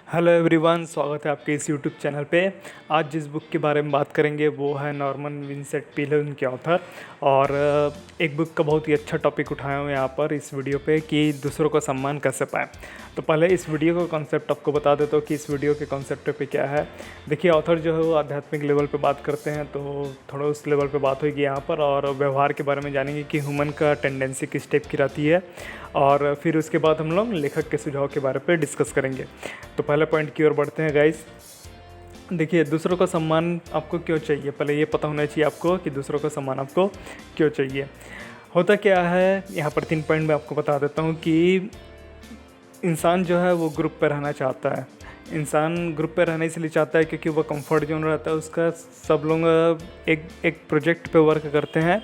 Hello everyone, स्वागत है आपके इस यूट्यूब चैनल पे। आज जिस बुक के बारे में बात करेंगे वो है नॉर्मन विंसेंट पीले, उनके ऑथर। और एक बुक का बहुत ही अच्छा टॉपिक उठाया हूँ यहाँ पर इस वीडियो पे कि दूसरों का सम्मान कैसे पाएँ। तो पहले इस वीडियो का कॉन्सेप्ट आपको बता देता हूँ कि इस वीडियो के कॉन्सेप्ट पे क्या है। देखिए, ऑथर जो है वो आध्यात्मिक लेवल पे बात करते हैं, तो थोड़ा उस लेवल पे बात होगी यहाँ पर, और व्यवहार के बारे में जानेंगे कि ह्यूमन का टेंडेंसी किस टाइप की रहती है। और फिर उसके बाद हम लोग लेखक के सुझाव के बारे पे डिस्कस करेंगे। तो पहले पॉइंट की ओर बढ़ते हैं गाइस। देखिए, दूसरों का सम्मान आपको क्यों चाहिए, पहले ये पता होना चाहिए आपको कि दूसरों का सम्मान आपको क्यों चाहिए। होता क्या है, यहाँ पर 3 पॉइंट मैं आपको बता देता हूँ कि इंसान जो है वो ग्रुप पे रहना चाहता है। इंसान ग्रुप पे रहना इसलिए चाहता है क्योंकि वो कंफर्ट जोन रहता है उसका। सब लोग एक एक प्रोजेक्ट पे वर्क करते हैं,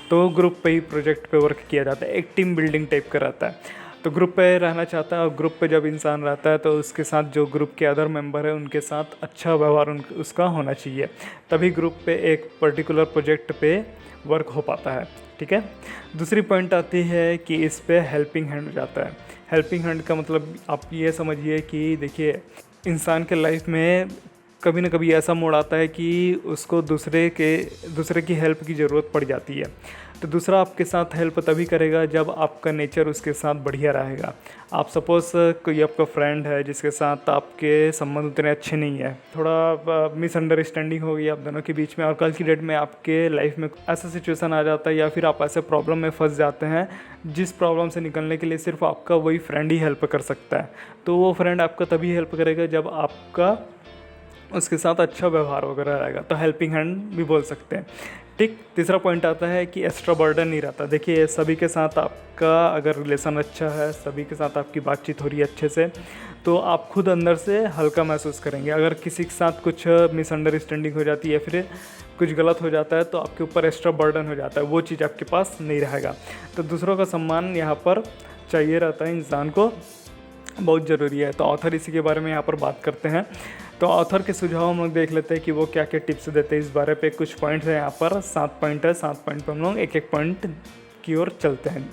तो ग्रुप पे ही प्रोजेक्ट पे वर्क किया जाता है, एक टीम बिल्डिंग टाइप का रहता है। तो ग्रुप पे रहना चाहता है, और ग्रुप पे जब इंसान रहता है तो उसके साथ जो ग्रुप के अदर मेंबर है उनके साथ अच्छा व्यवहार उसका होना चाहिए, तभी ग्रुप पे एक पर्टिकुलर प्रोजेक्ट पे वर्क हो पाता है। ठीक है। दूसरी पॉइंट आती है कि इस पे हेल्पिंग हैंड हो जाता है। हेल्पिंग हैंड का मतलब आप ये समझिए कि देखिए, इंसान के लाइफ में कभी ना कभी ऐसा मोड़ आता है कि उसको दूसरे की हेल्प की ज़रूरत पड़ जाती है। तो दूसरा आपके साथ हेल्प तभी करेगा जब आपका नेचर उसके साथ बढ़िया रहेगा। आप सपोज़ कोई आपका फ्रेंड है जिसके साथ आपके संबंध उतने अच्छे नहीं है, थोड़ा मिसअंडरस्टैंडिंग हो गई आप दोनों के बीच में, और कल की डेट में आपके लाइफ में ऐसा सिचुएशन आ जाता है या फिर आप ऐसे प्रॉब्लम में फंस जाते हैं जिस प्रॉब्लम से निकलने के लिए सिर्फ आपका वही फ्रेंड ही हेल्प कर सकता है। तो वो फ्रेंड आपका तभी हेल्प करेगा जब आपका उसके साथ अच्छा व्यवहार वगैरह रहेगा, तो हेल्पिंग हैंड भी बोल सकते हैं। ठीक। तीसरा पॉइंट आता है कि एक्स्ट्रा बर्डन नहीं रहता। देखिए, सभी के साथ आपका अगर रिलेशन अच्छा है, सभी के साथ आपकी बातचीत हो रही है अच्छे से, तो आप खुद अंदर से हल्का महसूस करेंगे। अगर किसी के साथ कुछ मिसअंडरस्टैंडिंग हो जाती है या फिर कुछ गलत हो जाता है तो आपके ऊपर एक्स्ट्रा बर्डन हो जाता है, वो चीज़ आपके पास नहीं रहेगा। तो दूसरों का सम्मान यहाँ पर चाहिए रहता है इंसान को, बहुत ज़रूरी है। तो ऑथर इसी के बारे में यहाँ पर बात करते हैं। तो ऑथर के सुझाव हम लोग देख लेते हैं कि वो क्या क्या टिप्स देते हैं इस बारे पे। कुछ पॉइंट्स हैं यहाँ पर, 7 पॉइंट है। 7 पॉइंट पर हम लोग एक एक पॉइंट की ओर चलते हैं।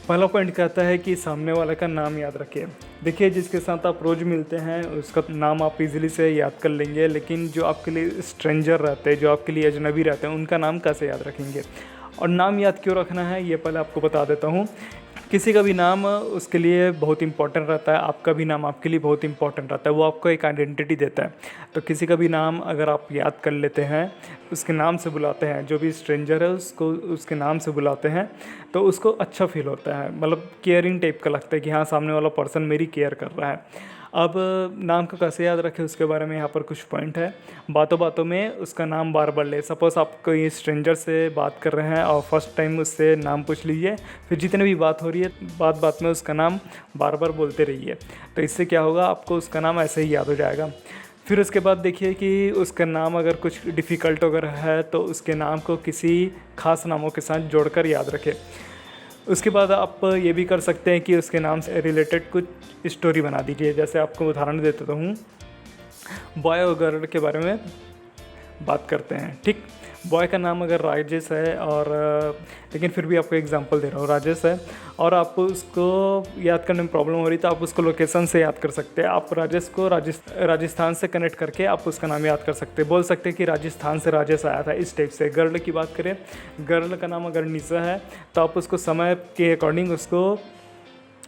पहला पॉइंट कहता है कि सामने वाले का नाम याद रखें। देखिए, जिसके साथ आप रोज़ मिलते हैं उसका नाम आप इजीली से याद कर लेंगे, लेकिन जो आपके लिए स्ट्रेंजर रहते हैं, जो आपके लिए अजनबी रहते हैं, उनका नाम कैसे याद रखेंगे। और नाम याद क्यों रखना है ये पहले आपको बता देता हूँ। किसी का भी नाम उसके लिए बहुत इंपॉर्टेंट रहता है, आपका भी नाम आपके लिए बहुत इंपॉर्टेंट रहता है, वो आपको एक आइडेंटिटी देता है। तो किसी का भी नाम अगर आप याद कर लेते हैं, उसके नाम से बुलाते हैं, जो भी स्ट्रेंजर है उसको उसके नाम से बुलाते हैं, तो उसको अच्छा फील होता है, मतलब केयरिंग टाइप का लगता है कि हाँ, सामने वाला पर्सन मेरी केयर कर रहा है। अब नाम को कैसे याद रखें उसके बारे में यहाँ पर कुछ पॉइंट है। बातों बातों में उसका नाम बार बार ले। सपोज़ आप कोई स्ट्रेंजर से बात कर रहे हैं और फर्स्ट टाइम उससे नाम पूछ लीजिए, फिर जितने भी बात हो रही है बात बात में उसका नाम बार बार बोलते रहिए। तो इससे क्या होगा, आपको उसका नाम ऐसे ही याद हो जाएगा। फिर उसके बाद देखिए कि उसका नाम अगर कुछ डिफ़िकल्ट वगैरह है तो उसके नाम को किसी खास नामों के साथ जोड़कर याद रखें। उसके बाद आप ये भी कर सकते हैं कि उसके नाम से रिलेटेड कुछ स्टोरी बना दीजिए। जैसे आपको उदाहरण देता हूँ, बॉय और गर्ल के बारे में बात करते हैं। ठीक। बॉय का नाम अगर राजेश है, और लेकिन फिर भी आपको एग्जांपल दे रहा हूँ, राजेश है और आप उसको याद करने में प्रॉब्लम हो रही तो आप उसको लोकेशन से याद कर सकते हैं। आप राजेश को राजस्थान से कनेक्ट करके आप उसका नाम याद कर सकते हैं। बोल सकते हैं कि राजस्थान से राजेश आया था, इस टाइप से। गर्ल की बात करें, गर्ल का नाम अगर निशा है तो आप उसको समय के अकॉर्डिंग उसको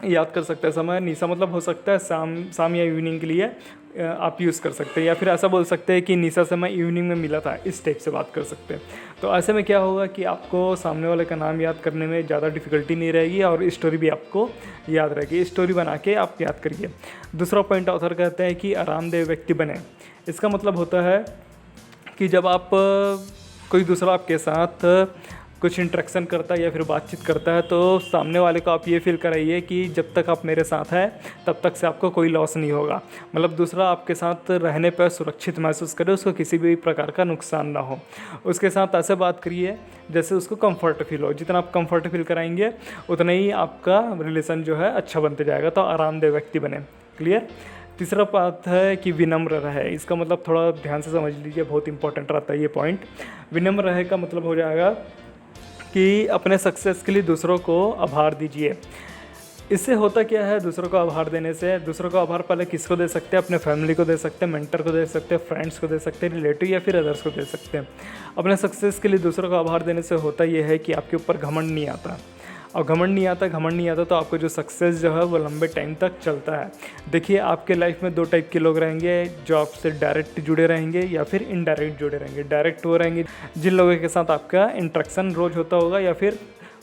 याद कर सकते हैं। समय निशा मतलब हो सकता है शाम या इवनिंग के लिए आप यूज़ कर सकते हैं, या फिर ऐसा बोल सकते हैं कि निशा से मैं इवनिंग में मिला था, इस टाइप से बात कर सकते हैं। तो ऐसे में क्या होगा कि आपको सामने वाले का नाम याद करने में ज़्यादा डिफ़िकल्टी नहीं रहेगी और स्टोरी भी आपको याद रहेगी। स्टोरी बना के आप याद करिए। दूसरा पॉइंट ऑथर कहते हैं कि आरामदेह व्यक्ति बने। इसका मतलब होता है कि जब आप कोई दूसरा आपके साथ कुछ इंटरेक्शन करता है या फिर बातचीत करता है तो सामने वाले को आप ये फील कराइए कि जब तक आप मेरे साथ हैं तब तक से आपको कोई लॉस नहीं होगा। मतलब दूसरा आपके साथ रहने पर सुरक्षित महसूस करे, उसको किसी भी प्रकार का नुकसान ना हो। उसके साथ ऐसे बात करिए जैसे उसको कंफर्ट फील हो। जितना आप कंफर्ट फील कराएंगे उतना ही आपका रिलेशन जो है अच्छा बनते जाएगा। तो आरामदेह व्यक्ति बने। क्लियर। तीसरा बात है कि विनम्र रहे। इसका मतलब थोड़ा ध्यान से समझ लीजिए, बहुत इंपॉर्टेंट रहता है ये पॉइंट। विनम्र रहे का मतलब हो जाएगा कि अपने सक्सेस के लिए दूसरों को आभार दीजिए। इससे होता क्या है, दूसरों को आभार देने से, दूसरों को आभार पहले किसको दे सकते हैं, अपने फैमिली को दे सकते हैं, मेंटर को दे सकते हैं, फ्रेंड्स को दे सकते हैं, रिलेटिव या फिर अदर्स को दे सकते हैं। अपने सक्सेस के लिए दूसरों को आभार देने से होता ये है कि आपके ऊपर घमंड नहीं आता, और घमंड नहीं आता तो आपको जो सक्सेस जो है वो लंबे टाइम तक चलता है। देखिए, आपके लाइफ में 2 टाइप के लोग रहेंगे, जो आपसे डायरेक्ट जुड़े रहेंगे या फिर इनडायरेक्ट जुड़े रहेंगे। डायरेक्ट वो रहेंगे जिन लोगों के साथ आपका इंटरेक्शन रोज़ होता होगा या फिर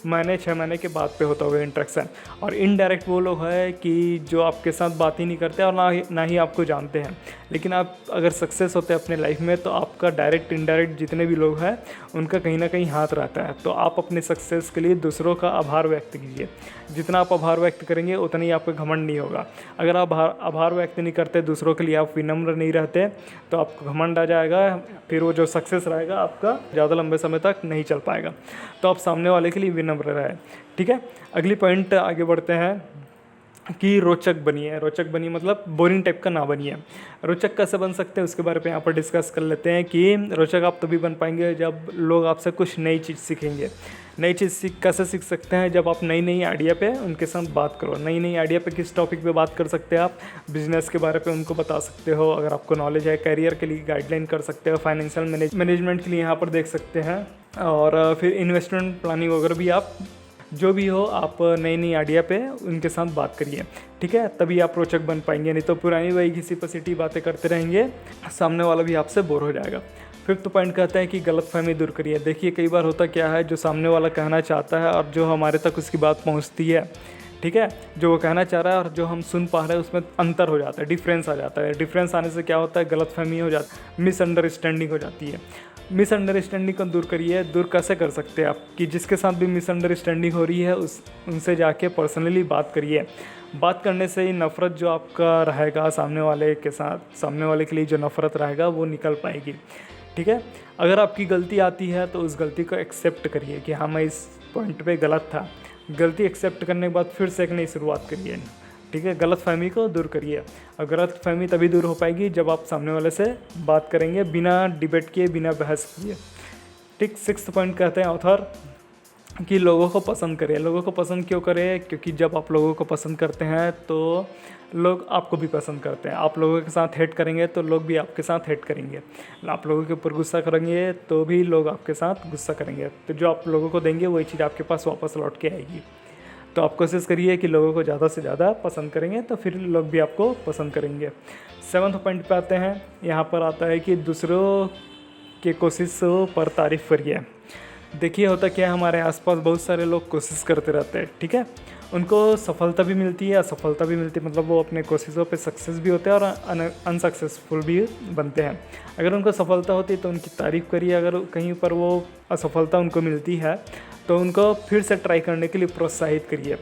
महीने 6 महीने के बाद पे होता होगा इंटरेक्शन। और इनडायरेक्ट वो लोग हैं कि जो आपके साथ बात ही नहीं करते और ना ही आपको जानते हैं। लेकिन आप अगर सक्सेस होते हैं अपने लाइफ में तो आपका डायरेक्ट इनडायरेक्ट जितने भी लोग हैं उनका कहीं ना कहीं हाथ रहता है। तो आप अपने सक्सेस के लिए दूसरों का आभार व्यक्त कीजिए। जितना आप आभार व्यक्त करेंगे उतना ही आपका घमंड नहीं होगा। अगर आप आभार व्यक्त नहीं करते, दूसरों के लिए आप विनम्र नहीं रहते, तो आपको घमंड आ जाएगा, फिर वो जो सक्सेस रहेगा आपका ज़्यादा लंबे समय तक नहीं चल पाएगा। तो आप सामने वाले के लिए विनम्र रहे। ठीक है, अगली पॉइंट आगे बढ़ते हैं कि रोचक बनिए। रोचक बनिए मतलब बोरिंग टाइप का ना बनिए। रोचक कैसे बन सकते हैं उसके बारे में यहाँ पर डिस्कस कर लेते हैं कि रोचक आप तभी बन पाएंगे जब लोग आपसे कुछ नई चीज़ सीखेंगे। नई चीज़ कैसे सीख सकते हैं, जब आप नई आइडिया पे उनके साथ बात करो। नई आइडिया पे किस टॉपिक पे बात कर सकते हैं आप, बिजनेस के बारे पे उनको बता सकते हो अगर आपको नॉलेज है, करियर के लिए गाइडलाइन कर सकते हो, फाइनेंशियल मैनेजमेंट के लिए यहाँ पर देख सकते हैं, और फिर इन्वेस्टमेंट प्लानिंग वगैरह भी आप जो भी हो आप नई आइडिया पे उनके साथ बात करिए। ठीक है, तभी आप रोचक बन पाएंगे, नहीं तो पुरानी वही घिसी पसीटी बातें करते रहेंगे, सामने वाला भी आपसे बोर हो जाएगा। फिफ्थ पॉइंट कहते हैं कि गलतफहमी दूर करिए। देखिए, कई बार होता क्या है, जो सामने वाला कहना चाहता है और जो हमारे तक उसकी बात पहुंचती है, ठीक है, जो वो कहना चाह रहा है और जो हम सुन पा रहे हैं उसमें अंतर हो जाता है, डिफरेंस आ जाता है। डिफरेंस आने से क्या होता है, गलतफहमी हो जाती है, मिसअंडरस्टैंडिंग हो जाती है। मिसअंडरस्टैंडिंग को दूर करिए। दूर कैसे कर सकते हैं आप, कि जिसके साथ भी मिसअंडरस्टैंडिंग हो रही है उनसे जाके पर्सनली बात करिए। बात करने से ही नफ़रत जो आपका रहेगा सामने वाले के साथ, सामने वाले के लिए जो नफ़रत रहेगा वो निकल पाएगी। ठीक है, अगर आपकी गलती आती है तो उस गलती को एक्सेप्ट करिए कि हाँ, मैं इस पॉइंट पे गलत था। गलती एक्सेप्ट करने के बाद फिर से एक नई शुरुआत करिए। ठीक है, गलत फहमी को दूर करिए। और गलत फहमी तभी दूर हो पाएगी जब आप सामने वाले से बात करेंगे बिना डिबेट किए, बिना बहस किए। ठीक, 6th पॉइंट कहते हैं ऑथर कि लोगों को पसंद करें। लोगों को पसंद क्यों करें, क्योंकि जब आप लोगों को पसंद करते हैं तो लोग आपको भी पसंद करते हैं। आप लोगों के साथ हेट करेंगे तो लोग भी आपके साथ हेट करेंगे। आप लोगों के ऊपर गुस्सा करेंगे तो भी लोग आपके साथ गुस्सा करेंगे। तो जो आप लोगों को देंगे वही चीज़ आपके पास वापस लौट के आएगी। तो आप कोशिश करिए कि लोगों को ज़्यादा से ज़्यादा पसंद करेंगे तो फिर लोग भी आपको पसंद करेंगे। 7th पॉइंट पे आते हैं। यहाँ पर आता है कि दूसरों के कोशिशों पर तारीफ़ करिए। देखिए, होता क्या है, हमारे आसपास बहुत सारे लोग कोशिश करते रहते हैं। ठीक है, उनको सफलता भी मिलती है, असफलता भी मिलती है, मतलब वो अपने कोशिशों पे सक्सेस भी होते हैं और अनसक्सेसफुल भी बनते हैं। अगर उनको सफलता होती है तो उनकी तारीफ़ करिए। अगर कहीं पर वो असफलता उनको मिलती है तो उनको फिर से ट्राई करने के लिए प्रोत्साहित करिए।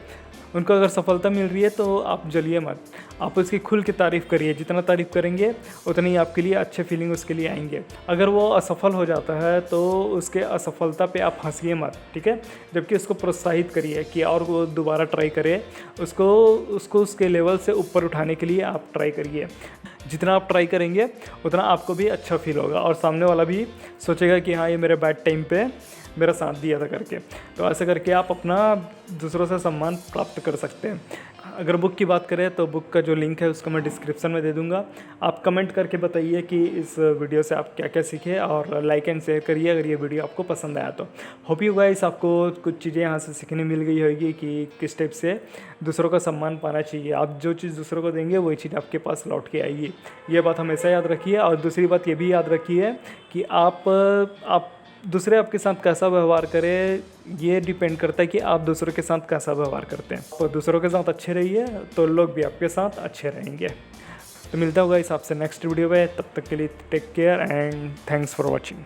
उनको अगर सफलता मिल रही है तो आप जलिए मत, आप उसकी खुल के तारीफ़ करिए। जितना तारीफ़ करेंगे उतनी ही आपके लिए अच्छे फीलिंग उसके लिए आएंगे। अगर वो असफल हो जाता है तो उसके असफलता पे आप हंसिए मत। ठीक है, जबकि उसको प्रोत्साहित करिए कि और वो दोबारा ट्राई करे। उसको उसके लेवल से ऊपर उठाने के लिए आप ट्राई करिए। जितना आप ट्राई करेंगे उतना आपको भी अच्छा फील होगा और सामने वाला भी सोचेगा कि हाँ, ये मेरे बैड टाइम पे मेरा साथ दिया था करके। तो ऐसे करके आप अपना दूसरों से सम्मान प्राप्त कर सकते हैं। अगर बुक की बात करें तो बुक का जो लिंक है उसको मैं डिस्क्रिप्शन में दे दूंगा। आप कमेंट करके बताइए कि इस वीडियो से आप क्या क्या सीखे, और लाइक एंड शेयर करिए अगर ये वीडियो आपको पसंद आया तो। होप यू गाइस आपको कुछ चीज़ें यहाँ से सीखने मिल गई होगी कि किस टाइप से दूसरों का सम्मान पाना चाहिए। आप जो चीज़ दूसरों को देंगे वही चीज़ आपके पास लौट के आएगी। ये बात हमेशा याद रखिए। और दूसरी बात ये भी याद रखिए कि आप दूसरे आपके साथ कैसा व्यवहार करें, ये डिपेंड करता है कि आप दूसरों के साथ कैसा व्यवहार करते हैं। तो दूसरों के साथ अच्छे रहिए तो लोग भी आपके साथ अच्छे रहेंगे। तो मिलता होगा इस आपसे नेक्स्ट वीडियो में। तब तक के लिए take care and thanks for watching.